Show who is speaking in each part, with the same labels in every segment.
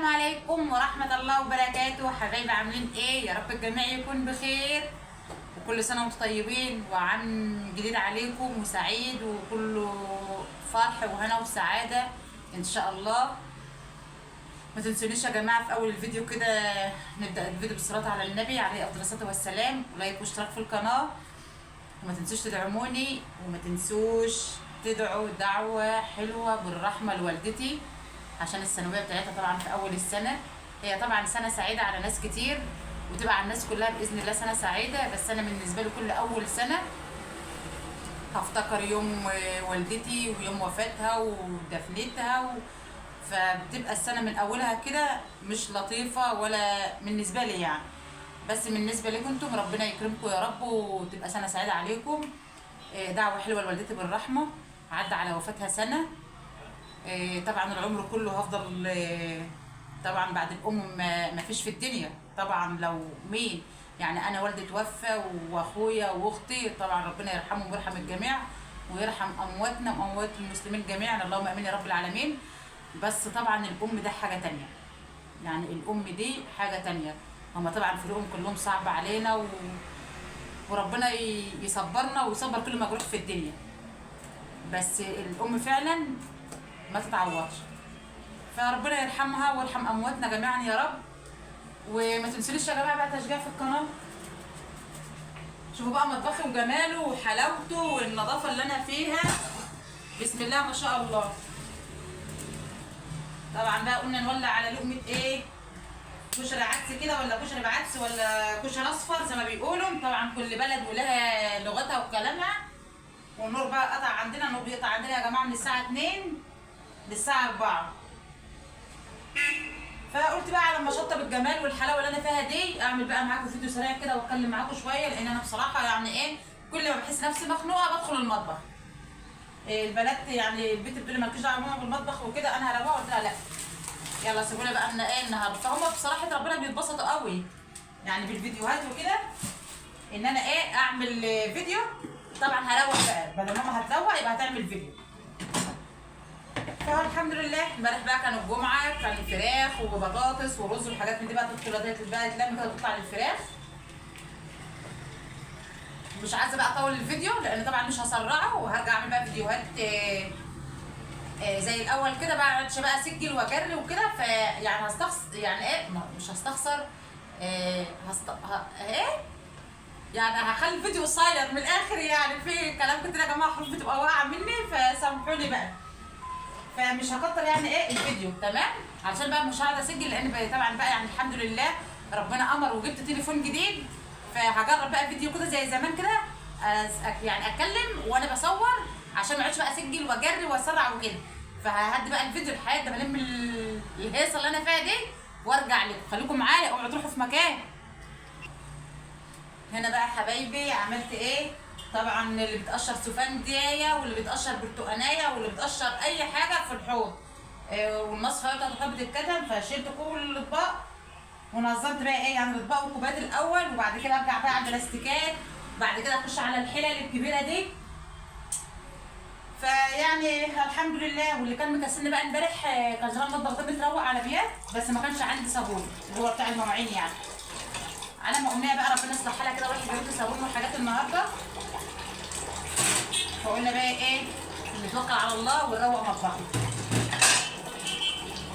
Speaker 1: عليكم ورحمة الله وبركاته. حبايبي عاملين ايه؟ يا رب الجميع يكون بخير وكل سنة وانتم طيبين وعام جديد عليكم وسعيد وكله فرح وهنا وسعادة ان شاء الله. ما تنسونيش يا جماعة في اول الفيديو كده نبدأ الفيديو بالصلاة على النبي عليه افضل الصلاة والسلام، ولايك واشتراك في القناة، وما تنسوش تدعموني، وما تنسوش تدعوا دعوة حلوة بالرحمة لوالدتي عشان الثانويه بتاعتها طبعا في اول السنه. هي طبعا سنه سعيده على ناس كتير وتبقى على الناس كلها باذن الله سنه سعيده، بس انا بالنسبه لي كل اول سنه هفتكر يوم والدتي ويوم وفاتها ودفنتها فبتبقى السنه من اولها كده مش لطيفه ولا بالنسبه لي يعني، بس بالنسبه لكم انتم ربنا يكرمكم يا رب وتبقى سنه سعيده عليكم. دعوه حلوه لوالدتي بالرحمه، عدى على وفاتها سنه. طبعا العمر كله هفضل طبعا بعد الام ما فيش في الدنيا طبعا، لو مين يعني انا والدي توفى واخويا واختي طبعا ربنا يرحمهم ويرحم الجميع ويرحم امواتنا واموات المسلمين جميعا، اللهم امين يا رب العالمين. بس طبعا الام ده حاجه تانية، يعني الام دي حاجه تانية. هما طبعا فروقهم كلهم صعب علينا وربنا يصبرنا ويصبر كل مجروح في الدنيا، بس الام فعلا ما تتعوضش، فربنا يرحمها ويرحم امواتنا جميعا يا رب. وما تنسونيش يا جماعه بقى تشجيع في القناه. شوفوا بقى مطبخي وجماله وحلاوته والنظافه اللي انا فيها، بسم الله ما شاء الله. طبعا بقى قلنا نولع على لقمه ايه؟ كشري عدس كده ولا كشري بعدس ولا كشري اصفر زي ما بيقولوا، طبعا كل بلد ولها لغتها وكلامها. والنور بقى قطع عندنا، النور بيقطع عندنا يا جماعه من الساعه 2 للساعه 4. فقلت بقى على ما اشطب الجمال والحلاوه اللي انا فيها دي اعمل بقى معاكم فيديو سريع كده واتكلم معاكم شويه، لان انا بصراحه يعني ايه كل ما بحس نفسي مخنوقه بدخل المطبخ. البنات يعني البنت بتقول لي مالكيش دعوه بالمطبخ وكده، انا هروق قلت لها لا يلا سيبونا بقى ان ايه النهارده. فهم بصراحه ربنا بيتبسطوا قوي يعني بالفيديوهات وكده، ان انا ايه اعمل فيديو. طبعا هروق بقى بدل ماما هتروق يبقى هتعمل فيديو. فالحمد لله امبارح بقى كان الجمعه، كان فراخ وبطاطس ورز والحاجات من دي بقى تدخل بقى تلم كده وتطلع للفراخ. مش عايزه بقى اطول الفيديو لان طبعا مش هسرعه، وهرجع اعمل بقى فيديوهات زي الاول كده بقى، ما بقى اسجل واجري وكده. فيعني هستخسر يعني ايه مش هستخسر ايه يعني هخلي الفيديو قصير من الاخر، يعني في كلام كتير يا جماعه حروف بتبقى واقعه مني فسامحوني بقى، فمش هكتر يعني ايه الفيديو تمام، علشان بقى مش هقعد اسجل لان طبعا بقى يعني الحمد لله ربنا امر وجبت تليفون جديد، فهجرب بقى فيديو كده زي زمان كده يعني اتكلم وانا بصور عشان ما اقعدش بقى اسجل واجري واسرع وكده. فهدي بقى الفيديو لحد ما الم الهيصه اللي انا فيها دي وارجع لكم. خليكم معايا اوعوا تروحوا في مكان. هنا بقى حبايبي عملت ايه؟ طبعا اللي بتقشر سفندية واللي بتقشر برتقانية واللي بتقشر اي حاجه في الحوض، والمصفى بتاعت الحوض بتتكتم، فشلت كل الاطباق ونظمت بقى ايه يعني الاطباق والكوبايات الاول، وبعد كده ارجع بقى على البلاستيكات، بعد كده اخش على الحلل الكبيره دي. فيعني الحمد لله. واللي كان مكسلني بقى امبارح كان زمان المطبخ ده متروق على بيات، بس ما كانش عندي صابون اللي هو بتاع المواعين يعني. على ما امنيه بقى ربنا يصلح حالها كده وراح جابت لي صابون وحاجات النهارده، فقلنا بقى ايه نتوكل على الله ونروق مطبخنا.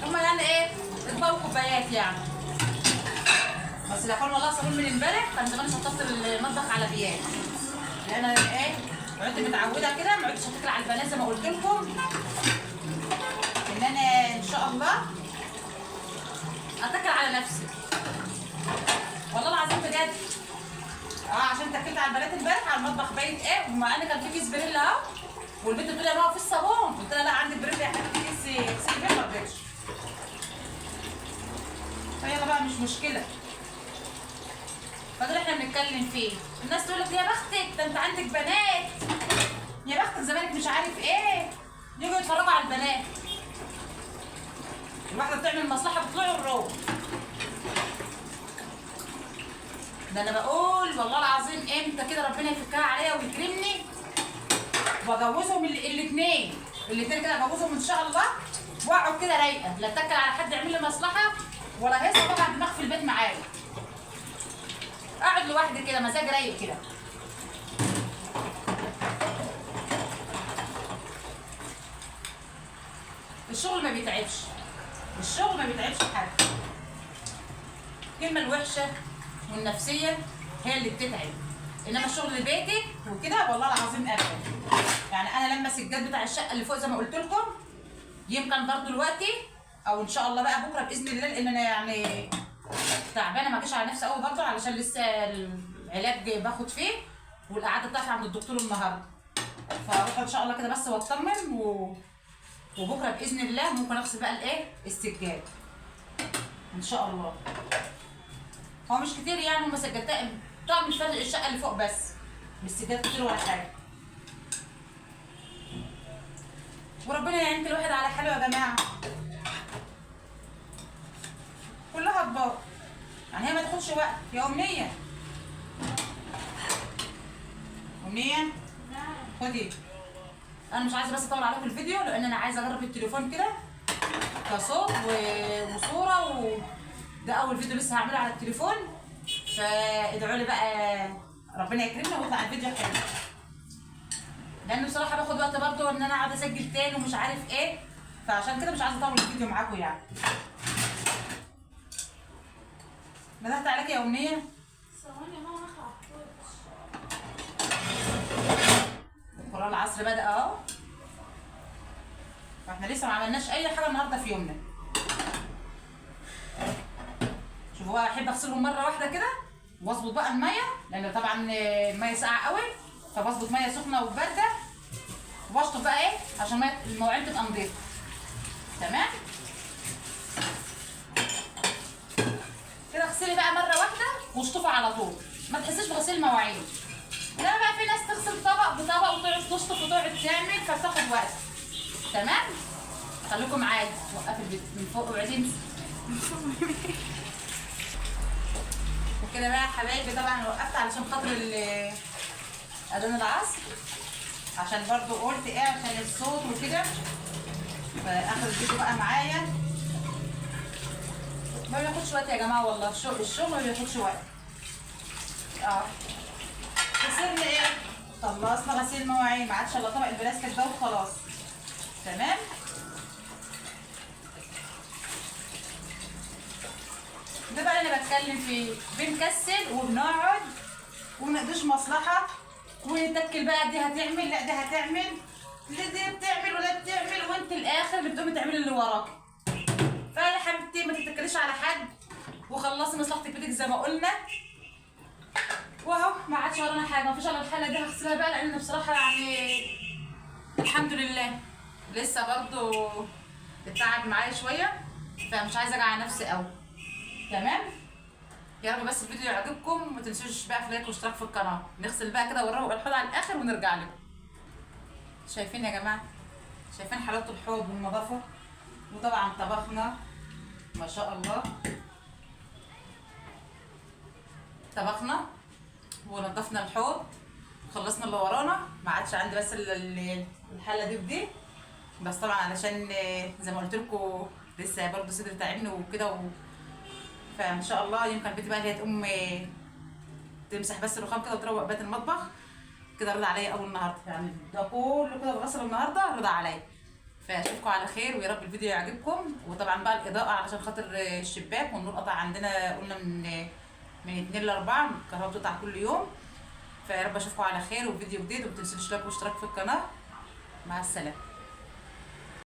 Speaker 1: هما يعني ايه اطباق وكوبايات يعني، بس لا حول والله صابون من امبارح كان زمان شطفت المطبخ على بيات، لان انا ايه عدت متعوده كده ما عدتش اتكل على البنات زي ما قلت لكم ان انا ان شاء الله اتكل على نفسي والله العظيم بجد. عشان اتكلت على البنات امبارح على المطبخ بايت ايه، ومع ان كان في كيس بريل اهو، والبنت بتقول لي يا ماما في الصابون، قلت لها لا عندي بريل يا حبيبتي كيس اغسلي بيه ما رضيتش. فيلا بقى مش مشكله. فده اللي احنا بنتكلم فيه. الناس تقول لك يا بختك ده انت عندك بنات، يا بختك زمانك مش عارف ايه، يجوا يتفرجوا على البنات. الواحده بتعمل مصلحه بتطلعوا الروح. ده انا بقول والله العظيم امتى كده ربنا يفكها عليا ويكرمني واجوزهم الاثنين كده اجوزهم ان شاء الله، واقعد كده رايقه، لا اتكل على حد يعمل لي مصلحه ولا هيصه طبعا دماغ في البيت معايا. اقعد لوحدي كده مزاج رايق كده. الشغل ما بيتعبش، الشغل ما بيتعبش حد. الكلمه الوحشه والنفسيه هي اللي بتتعب، انما الشغل بيتك وكده والله العظيم ابدا. يعني انا لما السجاد بتاع الشقه اللي فوق زي ما قلت لكم يمكن برضه دلوقتي او ان شاء الله بقى بكره باذن الله، لان انا يعني تعبانه ما جيش على نفسي قوي برضه علشان لسه العلاج باخد فيه والقعده بتاعتي عند الدكتور النهارده. فاروح ان شاء الله كده بس واطمن وبكره باذن الله ممكن اغسل بقى الايه السجاد ان شاء الله. هو مش كتير يعني، هما سجادتين طبعا مش فرق الشقه اللي فوق بس، مش سجاد كتير ولا حاجه. وربنا يعين كل واحد على حاله يا جماعه. كلها اطباق يعني، هي ما تاخدش وقت يا امنيه. امنيه خدي، انا مش عايزه بس اطول عليكم الفيديو لان انا عايزه اجرب التليفون كده كصوت وصوره ده اول فيديو لسه هعمله على التليفون. فادعوا لي بقى ربنا يكرمنا ويطلع الفيديو حلو، لان بصراحه باخد وقت برضه ان انا اقعد اسجل تاني ومش عارف ايه، فعشان كده مش عايزه اطول الفيديو معاكم يعني. ندهت عليك يا امنيه.
Speaker 2: ثواني يا ماما اخلع
Speaker 1: قرار العصر بدأ اهو، واحنا لسه ما عملناش اي حاجه النهارده في يومنا. شوفوا بقى، احب اغسلهم مره واحده كده واظبط بقى الميه، لان طبعا الميه ساقعه قوي، فبظبط ميه سخنه وبارده واشطف بقى ايه عشان المواعين تبقى نضيفه. تمام كده. اغسلي بقى مره واحده واشطفي على طول، ما تحسيش بغسيل المواعين. انما بقى في ناس تغسل طبق بطبق وتقعد تشطف وتقعد تعمل فتاخد وقت. تمام خليكم معايا. وقفي الفيديو من فوق وبعدين وكده بقى يا حبايبي. طبعا وقفت علشان خاطر اذان العصر، عشان برضو قلت ايه عشان الصوت وكده. فاخد الفيديو بقى معايا، ما بياخدش وقت يا جماعه والله. الشغل ما بياخدش وقت. خسرنا ايه؟ خلصنا غسيل المواعين، ما عادش الا طبق البلاستيك ده وخلاص. تمام ده بقى اللي انا بتكلم فيه. بنكسل وبنقعد ومنقضيش مصلحه ونتكل بقى دي هتعمل لا دي هتعمل لا دي بتعمل ولا بتعمل، وانت الاخر اللي بتقومي تعملي اللي وراكي. فيا حبيبتي ما تتكليش على حد وخلصي مصلحتك بيدك زي ما قلنا. واهو ما عادش ورانا حاجه، مفيش الا الحله دي هغسلها بقى، لان بصراحه يعني الحمد لله لسه برضو التعب معايا شويه، فمش عايزه اجي على نفسي قوي. تمام يا رب بس الفيديو يعجبكم، وما تنسوش بقى في لايك واشتراك في القناه. نغسل بقى كده ونروق الحوض على الاخر ونرجع لكم. شايفين يا جماعه؟ شايفين حلاوه الحوض والنظافه؟ وطبعا طبخنا ما شاء الله، طبخنا ونضفنا الحوض وخلصنا اللي ورانا. ما عادش عندي بس الحله دي ودي بس، طبعا علشان زي ما قلت لكم لسه برضه صدري تعبني وكده فان شاء الله يمكن البنت بقى اللي هي تقوم تمسح بس الرخام كده وتروق بيت المطبخ كده. رضا عليا اول النهارده يعني، ده كله كده بغسل النهارده رضا عليا. فاشوفكم على خير ويا رب الفيديو يعجبكم. وطبعا بقى الاضاءه علشان خاطر الشباك والنور قطع عندنا، قلنا من 2 ل 4 الكهرباء بتقطع كل يوم. فيا رب اشوفكم على خير وفيديو جديد، وما تنسوش لايك واشتراك في القناه. مع السلامه.